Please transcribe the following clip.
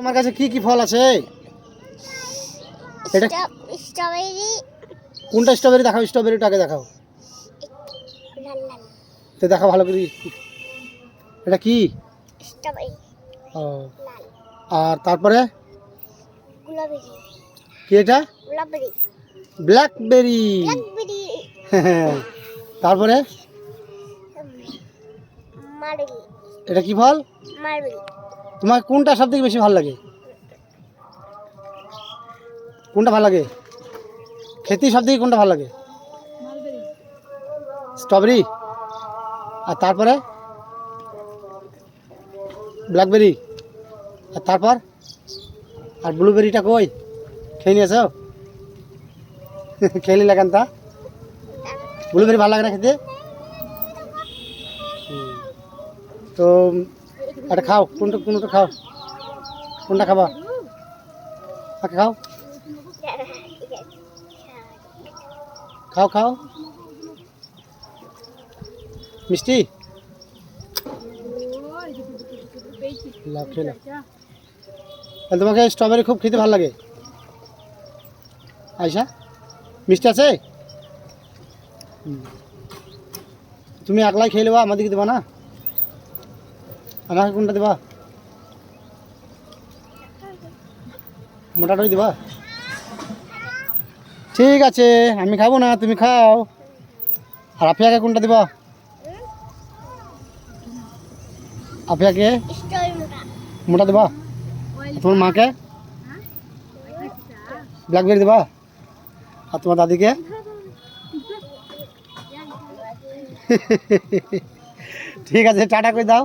তোমার কাছে কি কি ফল আছে? এটা স্ট্রবেরি। কোনটা স্ট্রবেরি দেখাও, স্ট্রবেরিটাকে দেখাও। লাল লাল তো দেখাও ভালো করে। এটা কি? স্ট্রবেরি ও, লাল। আর তারপরে গুলাবি কি এটা? গুলাবি ব্ল্যাকবেরি। ব্ল্যাকবেরি তারপরে মালবেরি এটা কি ফল? মালবেরি। তোমার কোনটা সব থেকে বেশি ভালো লাগে? কোনটা ভালো লাগে খেতে সব থেকে? কোনটা ভালো লাগে? স্ট্রবেরি। আর তারপরে ব্ল্যাকবেরি। আর তারপর আর ব্লুবেরিটা কই? খেয়ে নিয়েছো? খেয়ে নিলে কেন তা? ব্লুবেরি ভালো লাগে না খেতে? তো একটা খাও, কোনটা খাও, কোনটা খাবা? খাও খাও খাও, মিষ্টি লাভ খেলা। তোমাকে স্ট্রবেরি খুব খেতে ভালো লাগে আয়শা? মিষ্টি আছে? তুমি একলাই খেয়ে নেবা, আমাদেরকে দেবা না? আমাকে কোনটা দেবা? মোটাটাই দেবা? ঠিক আছে, আমি খাবো না, তুমি খাও। আর আফিয়াকে কোনটা দেবা? আফিয়াকে মোটা দেবা? তোমার মাকে ব্ল্যাকবেরি দেবা? আর তোমার দাদিকে? ঠিক আছে, টাটা করে দাও।